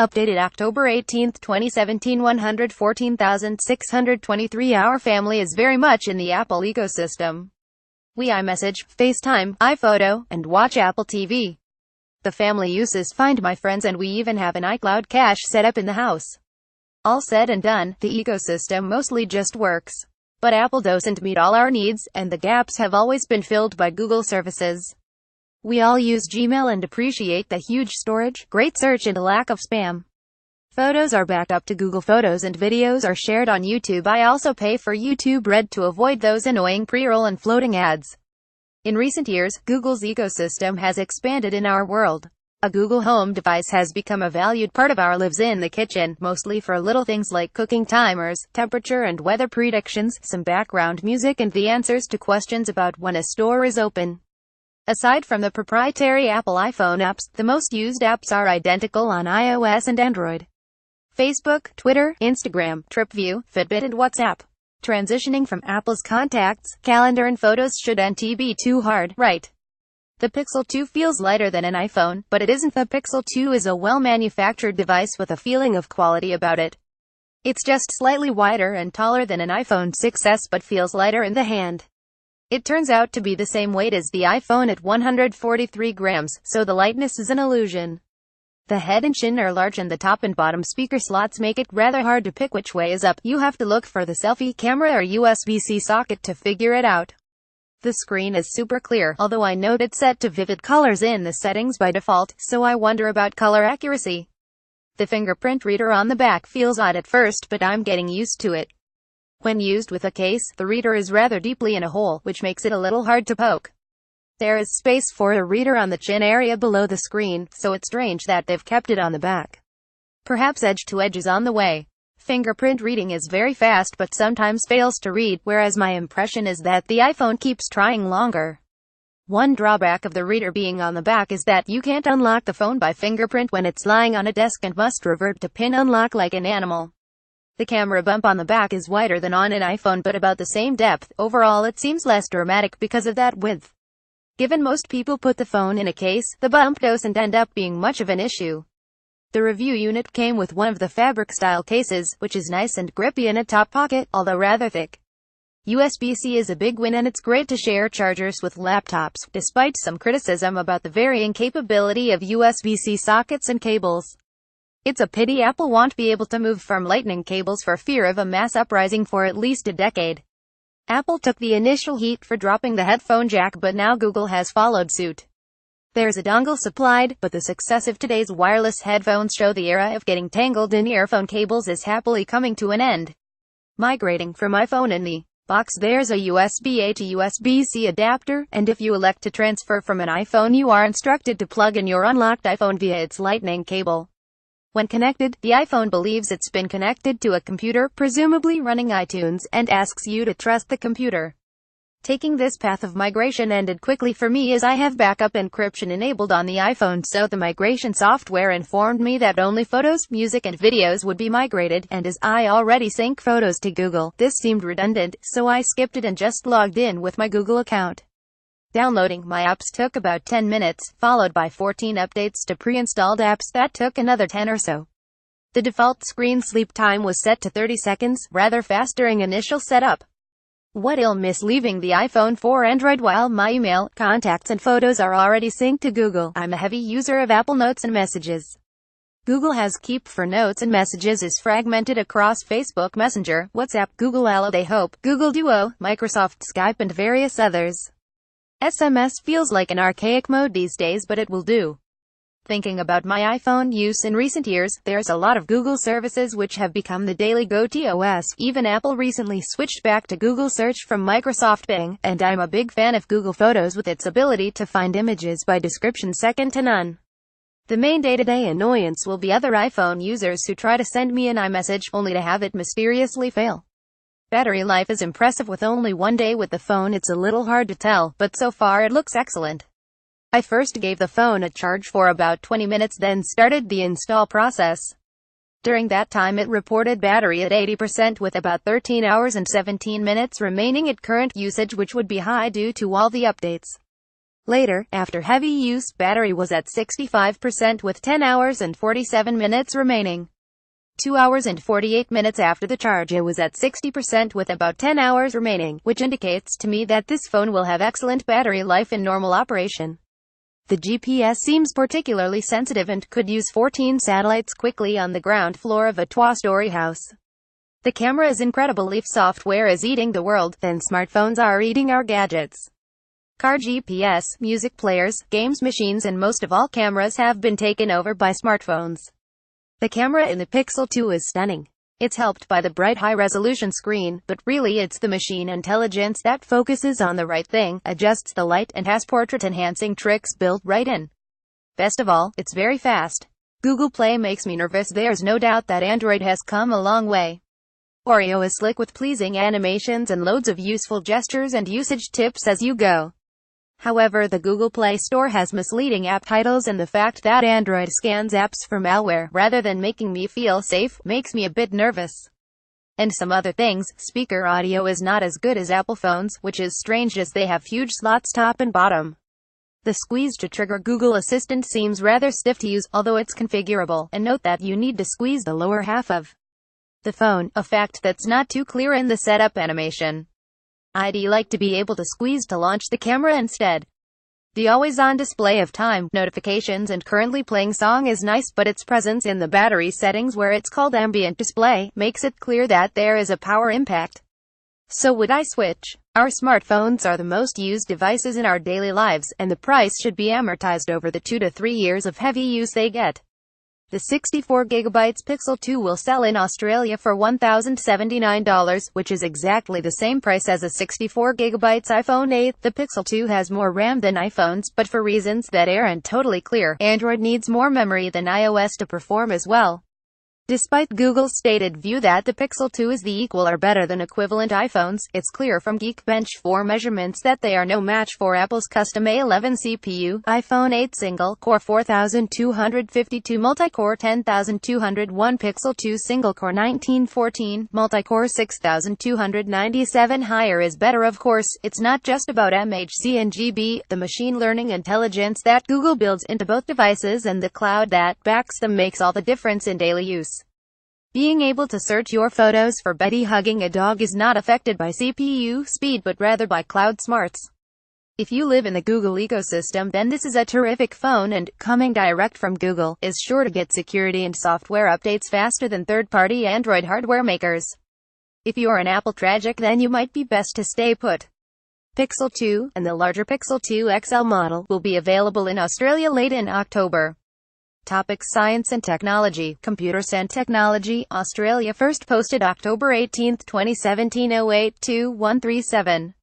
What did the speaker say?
Updated October 18, 2017 114,623. Our family is very much in the Apple ecosystem. We iMessage, FaceTime, iPhoto, and watch Apple TV. The family uses Find My Friends, and we even have an iCloud cache set up in the house. All said and done, the ecosystem mostly just works. But Apple doesn't meet all our needs, and the gaps have always been filled by Google services. We all use Gmail and appreciate the huge storage, great search, and a lack of spam. Photos are backed up to Google Photos and videos are shared on YouTube. I also pay for YouTube Red to avoid those annoying pre-roll and floating ads. In recent years, Google's ecosystem has expanded in our world. A Google Home device has become a valued part of our lives in the kitchen, mostly for little things like cooking timers, temperature and weather predictions, some background music, and the answers to questions about when a store is open. Aside from the proprietary Apple iPhone apps, the most used apps are identical on iOS and Android. Facebook, Twitter, Instagram, TripView, Fitbit, and WhatsApp. Transitioning from Apple's Contacts, Calendar, and Photos shouldn't be too hard, right? The Pixel 2 feels lighter than an iPhone, but it isn't. The Pixel 2 is a well-manufactured device with a feeling of quality about it. It's just slightly wider and taller than an iPhone 6s, but feels lighter in the hand. It turns out to be the same weight as the iPhone at 143 grams, so the lightness is an illusion. The head and chin are large, and the top and bottom speaker slots make it rather hard to pick which way is up. You have to look for the selfie camera or USB-C socket to figure it out. The screen is super clear, although I note it's set to vivid colors in the settings by default, so I wonder about color accuracy. The fingerprint reader on the back feels odd at first, but I'm getting used to it. When used with a case, the reader is rather deeply in a hole, which makes it a little hard to poke. There is space for a reader on the chin area below the screen, so it's strange that they've kept it on the back. Perhaps edge-to-edge is on the way. Fingerprint reading is very fast but sometimes fails to read, whereas my impression is that the iPhone keeps trying longer. One drawback of the reader being on the back is that you can't unlock the phone by fingerprint when it's lying on a desk and must revert to pin unlock like an animal. The camera bump on the back is wider than on an iPhone but about the same depth. Overall, it seems less dramatic because of that width. Given most people put the phone in a case, the bump doesn't end up being much of an issue. The review unit came with one of the fabric-style cases, which is nice and grippy in a top pocket, although rather thick. USB-C is a big win, and it's great to share chargers with laptops, despite some criticism about the varying capability of USB-C sockets and cables. It's a pity Apple won't be able to move from Lightning cables for fear of a mass uprising for at least a decade. Apple took the initial heat for dropping the headphone jack, but now Google has followed suit. There's a dongle supplied, but the success of today's wireless headphones show the era of getting tangled in earphone cables is happily coming to an end. Migrating from iPhone in the box, there's a USB-A to USB-C adapter, and if you elect to transfer from an iPhone, you are instructed to plug in your unlocked iPhone via its Lightning cable. When connected, the iPhone believes it's been connected to a computer, presumably running iTunes, and asks you to trust the computer. Taking this path of migration ended quickly for me as I have backup encryption enabled on the iPhone, so the migration software informed me that only photos, music, and videos would be migrated, and as I already sync photos to Google, this seemed redundant, so I skipped it and just logged in with my Google account. Downloading my apps took about 10 minutes, followed by 14 updates to pre-installed apps that took another 10 or so. The default screen sleep time was set to 30 seconds, rather fast during initial setup. What I'll miss leaving the iPhone for Android while my email, contacts, and photos are already synced to Google. I'm a heavy user of Apple Notes and Messages. Google has Keep for Notes and Messages is fragmented across Facebook Messenger, WhatsApp, Google Allo, They Hope, Google Duo, Microsoft Skype, and various others. SMS feels like an archaic mode these days, but it will do. Thinking about my iPhone use in recent years, there's a lot of Google services which have become the daily go-to. Even Apple recently switched back to Google Search from Microsoft Bing, and I'm a big fan of Google Photos with its ability to find images by description second to none. The main day-to-day annoyance will be other iPhone users who try to send me an iMessage, only to have it mysteriously fail. Battery life is impressive. With only one day with the phone, it's a little hard to tell, but so far it looks excellent. I first gave the phone a charge for about 20 minutes, then started the install process. During that time it reported battery at 80% with about 13 hours and 17 minutes remaining at current usage, which would be high due to all the updates. Later, after heavy use, battery was at 65% with 10 hours and 47 minutes remaining. 2 hours and 48 minutes after the charge, it was at 60% with about 10 hours remaining, which indicates to me that this phone will have excellent battery life in normal operation. The GPS seems particularly sensitive and could use 14 satellites quickly on the ground floor of a 2-story house. The camera is incredible. If software is eating the world, then smartphones are eating our gadgets. Car GPS, music players, games machines, and most of all cameras have been taken over by smartphones. The camera in the Pixel 2 is stunning. It's helped by the bright high-resolution screen, but really it's the machine intelligence that focuses on the right thing, adjusts the light, and has portrait-enhancing tricks built right in. Best of all, it's very fast. Google Play makes me nervous. There's no doubt that Android has come a long way. Oreo is slick with pleasing animations and loads of useful gestures and usage tips as you go. However, the Google Play Store has misleading app titles, and the fact that Android scans apps for malware rather than making me feel safe makes me a bit nervous. And some other things. Speaker audio is not as good as Apple phones, which is strange as they have huge slots top and bottom. The squeeze to trigger Google Assistant seems rather stiff to use, although it's configurable, and note that you need to squeeze the lower half of the phone, a fact that's not too clear in the setup animation. I'd like to be able to squeeze to launch the camera instead. The always-on display of time, notifications, and currently playing song is nice, but its presence in the battery settings, where it's called ambient display, makes it clear that there is a power impact. So would I switch? Our smartphones are the most used devices in our daily lives, and the price should be amortized over the 2 to 3 years of heavy use they get. The 64GB Pixel 2 will sell in Australia for $1,079, which is exactly the same price as a 64GB iPhone 8. The Pixel 2 has more RAM than iPhones, but for reasons that aren't totally clear, Android needs more memory than iOS to perform as well. Despite Google's stated view that the Pixel 2 is the equal or better than equivalent iPhones, it's clear from Geekbench 4 measurements that they are no match for Apple's custom A11 CPU, iPhone 8 single-core 4252 multi-core 10201 Pixel 2 single-core 1914, multi-core 6297. Higher is better. Of course, it's not just about MHC and GB, the machine learning intelligence that Google builds into both devices and the cloud that backs them makes all the difference in daily use. Being able to search your photos for Betty hugging a dog is not affected by CPU speed but rather by cloud smarts. If you live in the Google ecosystem, then this is a terrific phone, and, coming direct from Google, is sure to get security and software updates faster than third-party Android hardware makers. If you're an Apple tragic, then you might be best to stay put. Pixel 2, and the larger Pixel 2 XL model, will be available in Australia late in October. Topics: Science and Technology. Computers and Technology, Australia. First posted October 18, 2017. 082137.